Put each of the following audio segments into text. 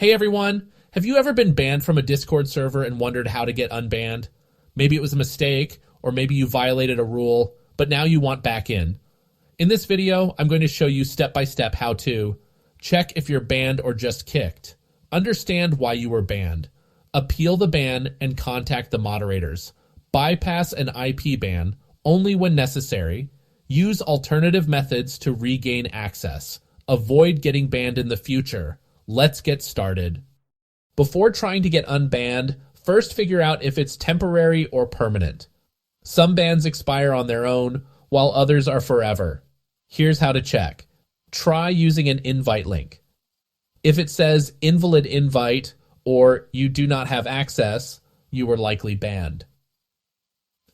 Hey everyone, have you ever been banned from a Discord server and wondered how to get unbanned? Maybe it was a mistake, or maybe you violated a rule, but now you want back in. In this video, I'm going to show you step-by-step how to check if you're banned or just kicked, understand why you were banned, appeal the ban and contact the moderators, bypass an IP ban only when necessary, use alternative methods to regain access, avoid getting banned in the future. Let's get started. Before trying to get unbanned, first figure out if it's temporary or permanent. Some bans expire on their own, while others are forever. Here's how to check. Try using an invite link. If it says invalid invite or you do not have access, you were likely banned.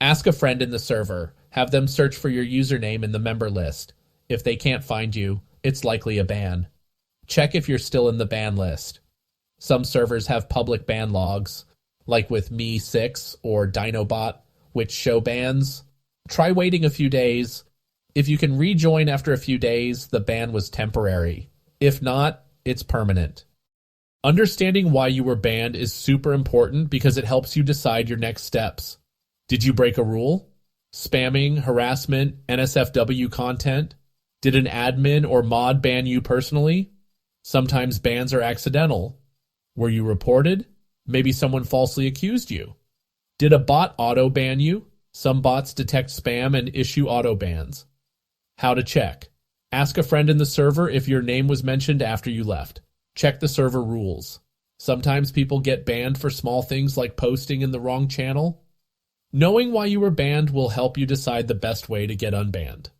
Ask a friend in the server. Have them search for your username in the member list. If they can't find you, it's likely a ban. Check if you're still in the ban list. Some servers have public ban logs, like with Me6 or Dinobot, which show bans. Try waiting a few days. If you can rejoin after a few days, the ban was temporary. If not, it's permanent. Understanding why you were banned is super important because it helps you decide your next steps. Did you break a rule? Spamming, harassment, NSFW content? Did an admin or mod ban you personally? Sometimes bans are accidental. Were you reported? Maybe someone falsely accused you. Did a bot auto-ban you? Some bots detect spam and issue auto-bans. How to check. Ask a friend in the server if your name was mentioned after you left. Check the server rules. Sometimes people get banned for small things like posting in the wrong channel. Knowing why you were banned will help you decide the best way to get unbanned.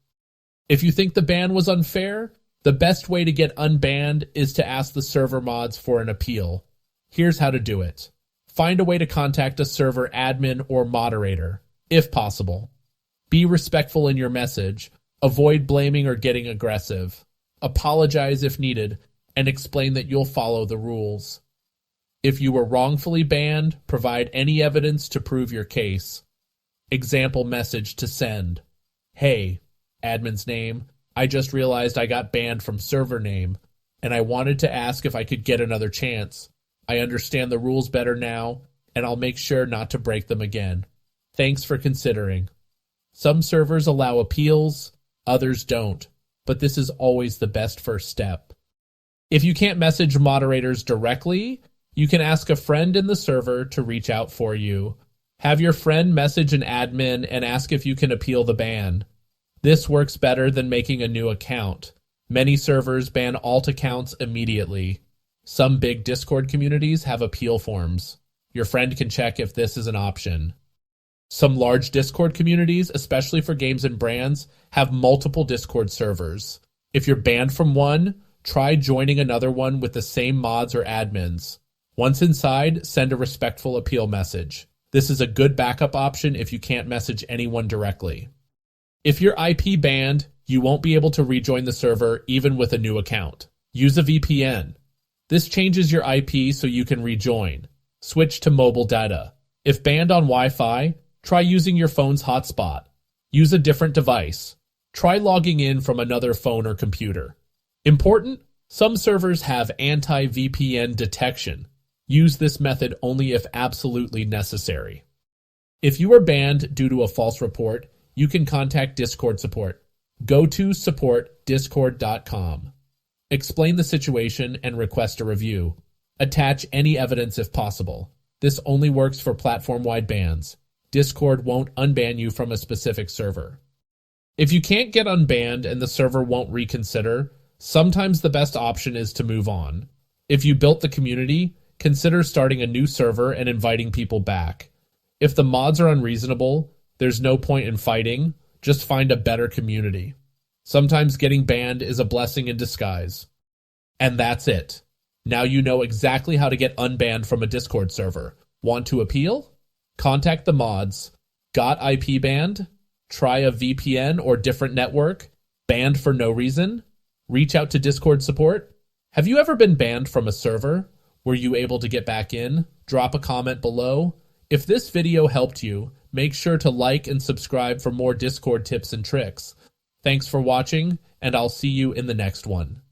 If you think the ban was unfair, the best way to get unbanned is to ask the server mods for an appeal. Here's how to do it. Find a way to contact a server admin or moderator, if possible. Be respectful in your message. Avoid blaming or getting aggressive. Apologize if needed, and explain that you'll follow the rules. If you were wrongfully banned, provide any evidence to prove your case. Example message to send. Hey, admin's name, I just realized I got banned from server name, and I wanted to ask if I could get another chance. I understand the rules better now, and I'll make sure not to break them again. Thanks for considering. Some servers allow appeals, others don't, but this is always the best first step. If you can't message moderators directly, you can ask a friend in the server to reach out for you. Have your friend message an admin and ask if you can appeal the ban. This works better than making a new account. Many servers ban alt accounts immediately. Some big Discord communities have appeal forms. Your friend can check if this is an option. Some large Discord communities, especially for games and brands, have multiple Discord servers. If you're banned from one, try joining another one with the same mods or admins. Once inside, send a respectful appeal message. This is a good backup option if you can't message anyone directly. If you're IP banned, you won't be able to rejoin the server even with a new account. Use a VPN. This changes your IP so you can rejoin. Switch to mobile data. If banned on Wi-Fi, try using your phone's hotspot. Use a different device. Try logging in from another phone or computer. Important, some servers have anti-VPN detection. Use this method only if absolutely necessary. If you are banned due to a false report, you can contact Discord support. Go to support.discord.com. Explain the situation and request a review. Attach any evidence if possible. This only works for platform-wide bans. Discord won't unban you from a specific server. If you can't get unbanned and the server won't reconsider, sometimes the best option is to move on. If you built the community, consider starting a new server and inviting people back. If the mods are unreasonable, there's no point in fighting, just find a better community. Sometimes getting banned is a blessing in disguise. And that's it. Now you know exactly how to get unbanned from a Discord server. Want to appeal? Contact the mods. Got IP banned? Try a VPN or different network? Banned for no reason? Reach out to Discord support? Have you ever been banned from a server? Were you able to get back in? Drop a comment below. If this video helped you, make sure to like and subscribe for more Discord tips and tricks. Thanks for watching, and I'll see you in the next one.